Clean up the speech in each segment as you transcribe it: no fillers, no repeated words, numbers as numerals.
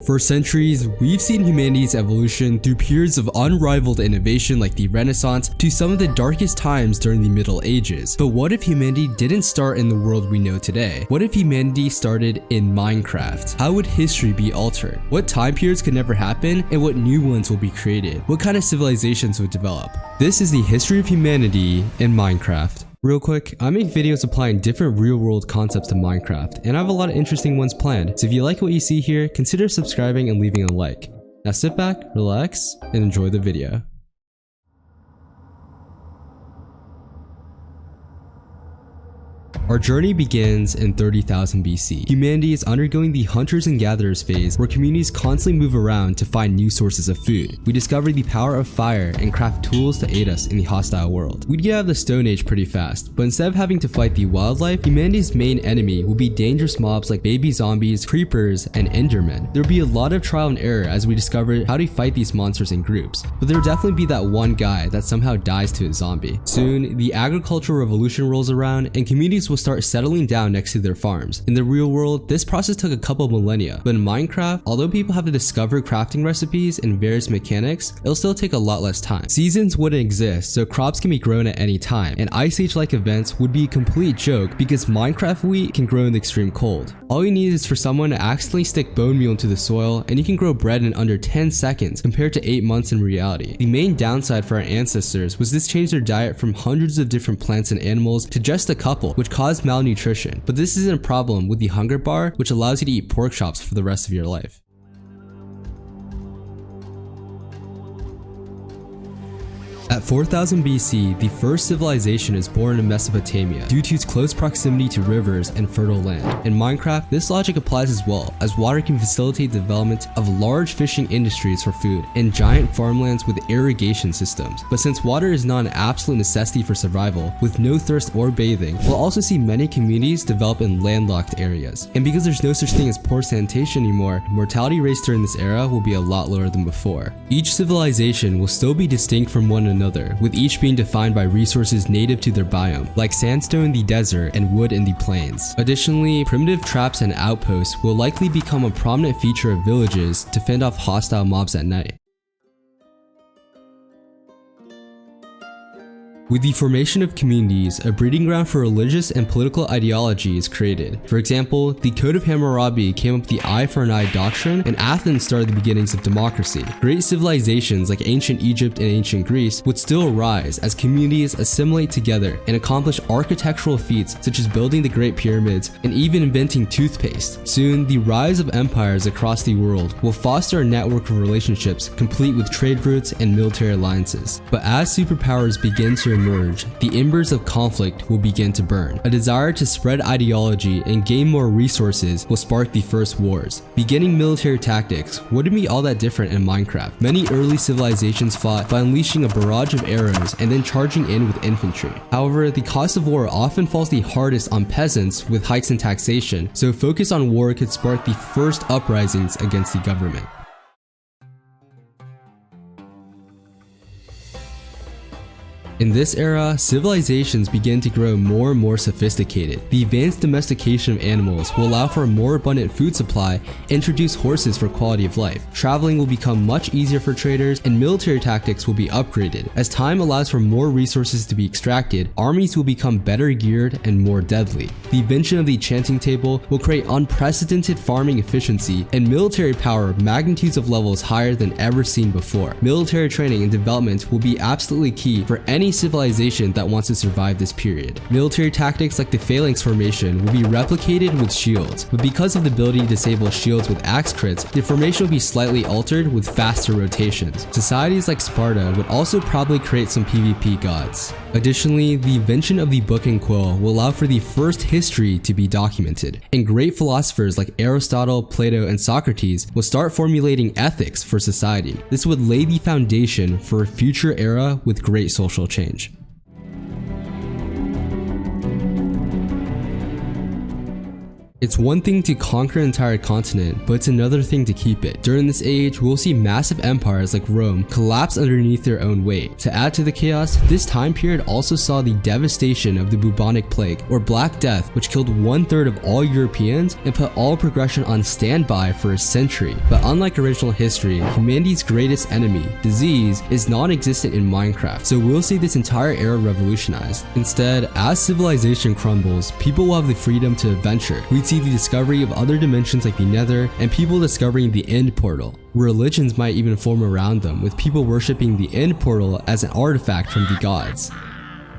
For centuries, we've seen humanity's evolution through periods of unrivaled innovation like the Renaissance to some of the darkest times during the Middle Ages. But what if humanity didn't start in the world we know today? What if humanity started in Minecraft? How would history be altered? What time periods could never happen, and what new ones will be created? What kind of civilizations would develop? This is the history of humanity in Minecraft. Real quick, I make videos applying different real-world concepts to Minecraft, and I have a lot of interesting ones planned, so if you like what you see here, consider subscribing and leaving a like. Now sit back, relax, and enjoy the video. Our journey begins in 30,000 BC. Humanity is undergoing the hunters and gatherers phase, where communities constantly move around to find new sources of food. We discover the power of fire and craft tools to aid us in the hostile world. We'd get out of the Stone Age pretty fast, but instead of having to fight the wildlife, humanity's main enemy will be dangerous mobs like baby zombies, creepers, and endermen. There will be a lot of trial and error as we discover how to fight these monsters in groups, but there will definitely be that one guy that somehow dies to a zombie. Soon, the agricultural revolution rolls around and communities will start settling down next to their farms. In the real world, this process took a couple millennia, but in Minecraft, although people have to discover crafting recipes and various mechanics, it'll still take a lot less time. Seasons wouldn't exist, so crops can be grown at any time, and Ice Age-like events would be a complete joke because Minecraft wheat can grow in the extreme cold. All you need is for someone to accidentally stick bone meal into the soil, and you can grow bread in under 10 seconds compared to 8 months in reality. The main downside for our ancestors was this changed their diet from hundreds of different plants and animals to just a couple, which caused malnutrition. But this isn't a problem with the hunger bar, which allows you to eat pork chops for the rest of your life. At 4000 BC, the first civilization is born in Mesopotamia due to its close proximity to rivers and fertile land. In Minecraft, this logic applies as well, as water can facilitate the development of large fishing industries for food and giant farmlands with irrigation systems. But since water is not an absolute necessity for survival, with no thirst or bathing, we'll also see many communities develop in landlocked areas. And because there's no such thing as poor sanitation anymore, mortality rates during this era will be a lot lower than before. Each civilization will still be distinct from one another, with each being defined by resources native to their biome, like sandstone in the desert and wood in the plains. Additionally, primitive traps and outposts will likely become a prominent feature of villages to fend off hostile mobs at night. With the formation of communities, a breeding ground for religious and political ideology is created. For example, the Code of Hammurabi came up with the eye for an eye doctrine, and Athens started the beginnings of democracy. Great civilizations like ancient Egypt and ancient Greece would still rise as communities assimilate together and accomplish architectural feats such as building the Great Pyramids and even inventing toothpaste. Soon, the rise of empires across the world will foster a network of relationships complete with trade routes and military alliances. But as superpowers begin to emerge, the embers of conflict will begin to burn. A desire to spread ideology and gain more resources will spark the first wars. Beginning military tactics wouldn't be all that different in Minecraft. Many early civilizations fought by unleashing a barrage of arrows and then charging in with infantry. However, the cost of war often falls the hardest on peasants with hikes in taxation, so focus on war could spark the first uprisings against the government. In this era, civilizations begin to grow more and more sophisticated. The advanced domestication of animals will allow for a more abundant food supply and introduce horses for quality of life. Traveling will become much easier for traders, and military tactics will be upgraded. As time allows for more resources to be extracted, armies will become better geared and more deadly. The invention of the enchanting table will create unprecedented farming efficiency and military power magnitudes of levels higher than ever seen before. Military training and development will be absolutely key for any civilization that wants to survive this period. Military tactics like the phalanx formation will be replicated with shields, but because of the ability to disable shields with axe crits, the formation will be slightly altered with faster rotations. Societies like Sparta would also probably create some PvP gods. Additionally, the invention of the book and quill will allow for the first history to be documented, and great philosophers like Aristotle, Plato, and Socrates will start formulating ethics for society. This would lay the foundation for a future era with great social change. It's one thing to conquer an entire continent, but it's another thing to keep it. During this age, we'll see massive empires like Rome collapse underneath their own weight. To add to the chaos, this time period also saw the devastation of the bubonic plague, or Black Death, which killed 1/3 of all Europeans and put all progression on standby for a century. But unlike original history, humanity's greatest enemy, disease, is non-existent in Minecraft, so we'll see this entire era revolutionized. Instead, as civilization crumbles, people will have the freedom to adventure. We'd see the discovery of other dimensions like the Nether, and people discovering the End Portal. Religions might even form around them, with people worshipping the End Portal as an artifact from the gods.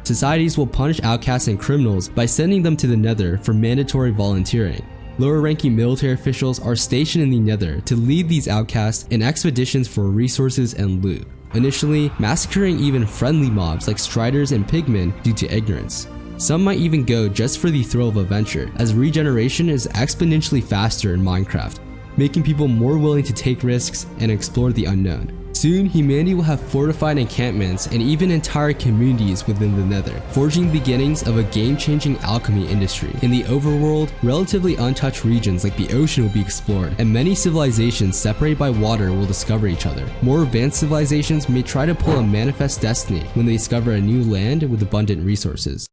Societies will punish outcasts and criminals by sending them to the Nether for mandatory volunteering. Lower-ranking military officials are stationed in the Nether to lead these outcasts in expeditions for resources and loot, initially massacring even friendly mobs like Striders and Pigmen due to ignorance. Some might even go just for the thrill of adventure, as regeneration is exponentially faster in Minecraft, making people more willing to take risks and explore the unknown. Soon, humanity will have fortified encampments and even entire communities within the Nether, forging the beginnings of a game-changing alchemy industry. In the overworld, relatively untouched regions like the ocean will be explored, and many civilizations separated by water will discover each other. More advanced civilizations may try to pull a Manifest Destiny when they discover a new land with abundant resources.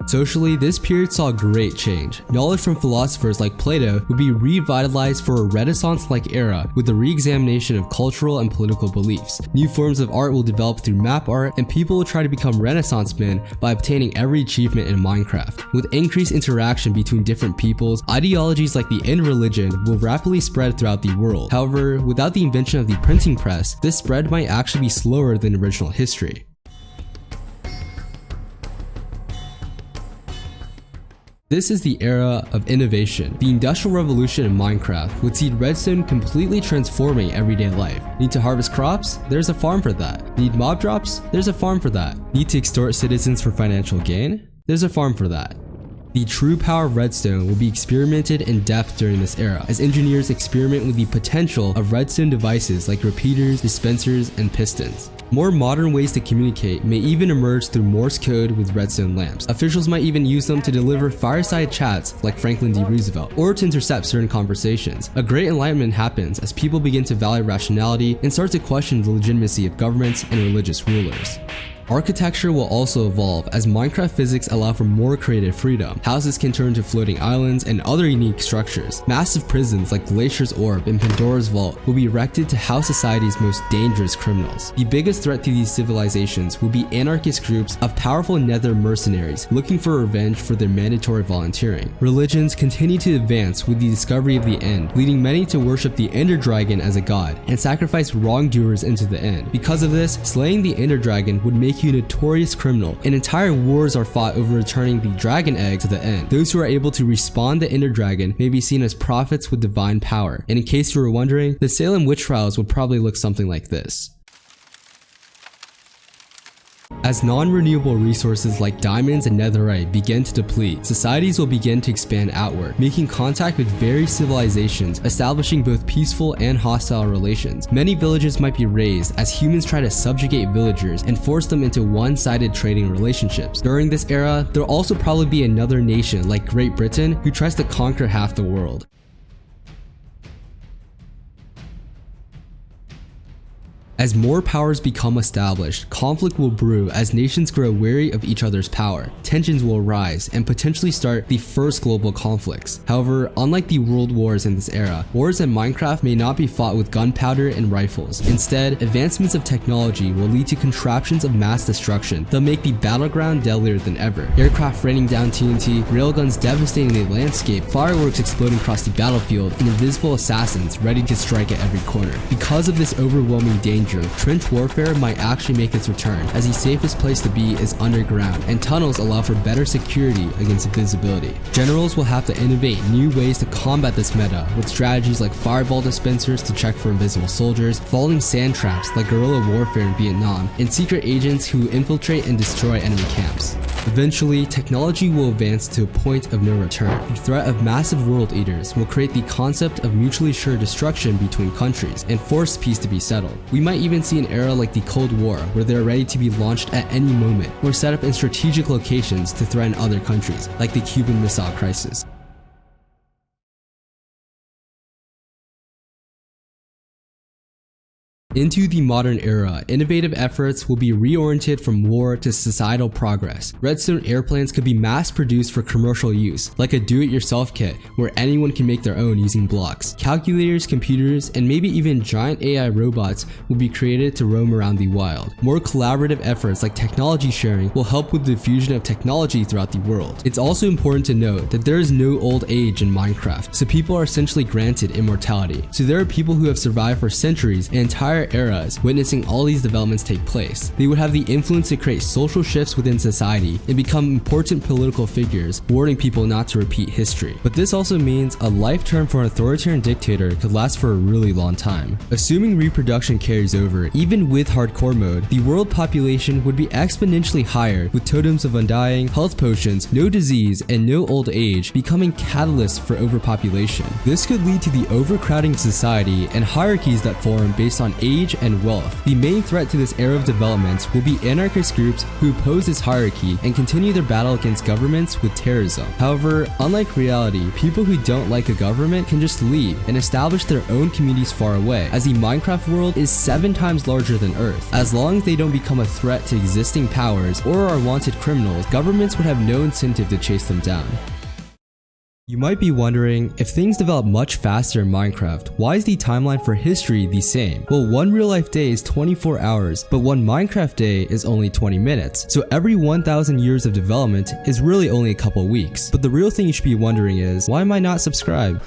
Socially, this period saw great change. Knowledge from philosophers like Plato would be revitalized for a Renaissance-like era with the re-examination of cultural and political beliefs. New forms of art will develop through map art, and people will try to become Renaissance men by obtaining every achievement in Minecraft. With increased interaction between different peoples, ideologies like the End religion will rapidly spread throughout the world. However, without the invention of the printing press, this spread might actually be slower than original history. This is the era of innovation. The Industrial Revolution in Minecraft would see redstone completely transforming everyday life. Need to harvest crops? There's a farm for that. Need mob drops? There's a farm for that. Need to extort citizens for financial gain? There's a farm for that. The true power of redstone will be experimented in depth during this era, as engineers experiment with the potential of redstone devices like repeaters, dispensers, and pistons. More modern ways to communicate may even emerge through Morse code with redstone lamps. Officials might even use them to deliver fireside chats like Franklin D. Roosevelt, or to intercept certain conversations. A great enlightenment happens as people begin to value rationality and start to question the legitimacy of governments and religious rulers. Architecture will also evolve as Minecraft physics allow for more creative freedom. Houses can turn to floating islands and other unique structures. Massive prisons like Glacier's Orb and Pandora's Vault will be erected to house society's most dangerous criminals. The biggest threat to these civilizations will be anarchist groups of powerful Nether mercenaries looking for revenge for their mandatory volunteering. Religions continue to advance with the discovery of the End, leading many to worship the Ender Dragon as a god and sacrifice wrongdoers into the End. Because of this, slaying the Ender Dragon would make you a notorious criminal, and entire wars are fought over returning the dragon egg to the End. Those who are able to respawn the Ender Dragon may be seen as prophets with divine power, and in case you were wondering, the Salem witch trials would probably look something like this. As non-renewable resources like diamonds and netherite begin to deplete, societies will begin to expand outward, making contact with various civilizations, establishing both peaceful and hostile relations. Many villages might be razed as humans try to subjugate villagers and force them into one-sided trading relationships. During this era, there'll also probably be another nation like Great Britain who tries to conquer half the world. As more powers become established, conflict will brew as nations grow wary of each other's power. Tensions will arise and potentially start the first global conflicts. However, unlike the world wars in this era, wars in Minecraft may not be fought with gunpowder and rifles. Instead, advancements of technology will lead to contraptions of mass destruction that make the battleground deadlier than ever. Aircraft raining down TNT, railguns devastating the landscape, fireworks exploding across the battlefield, and invisible assassins ready to strike at every corner. Because of this overwhelming danger, trench warfare might actually make its return, as the safest place to be is underground, and tunnels allow for better security against invisibility. Generals will have to innovate new ways to combat this meta, with strategies like fireball dispensers to check for invisible soldiers, falling sand traps like guerrilla warfare in Vietnam, and secret agents who infiltrate and destroy enemy camps. Eventually, technology will advance to a point of no return. The threat of massive world eaters will create the concept of mutually assured destruction between countries and force peace to be settled. We might might even see an era like the Cold War, where they are ready to be launched at any moment, or set up in strategic locations to threaten other countries, like the Cuban Missile Crisis. Into the modern era, innovative efforts will be reoriented from war to societal progress. Redstone airplanes could be mass-produced for commercial use, like a do-it-yourself kit where anyone can make their own using blocks. Calculators, computers, and maybe even giant AI robots will be created to roam around the wild. More collaborative efforts like technology sharing will help with the diffusion of technology throughout the world. It's also important to note that there is no old age in Minecraft, so people are essentially granted immortality. So there are people who have survived for centuries and entire eras witnessing all these developments take place. They would have the influence to create social shifts within society and become important political figures, warning people not to repeat history. But this also means a life term for an authoritarian dictator could last for a really long time. Assuming reproduction carries over, even with hardcore mode, the world population would be exponentially higher, with totems of undying, health potions, no disease, and no old age becoming catalysts for overpopulation. This could lead to the overcrowding of society and hierarchies that form based on age and wealth. The main threat to this era of development will be anarchist groups who oppose this hierarchy and continue their battle against governments with terrorism. However, unlike reality, people who don't like a government can just leave and establish their own communities far away, as the Minecraft world is 7 times larger than Earth. As long as they don't become a threat to existing powers or are wanted criminals, governments would have no incentive to chase them down. You might be wondering, if things develop much faster in Minecraft, why is the timeline for history the same? Well, one real-life day is 24 hours, but one Minecraft day is only 20 minutes. So every 1,000 years of development is really only a couple weeks. But the real thing you should be wondering is, why am I not subscribed?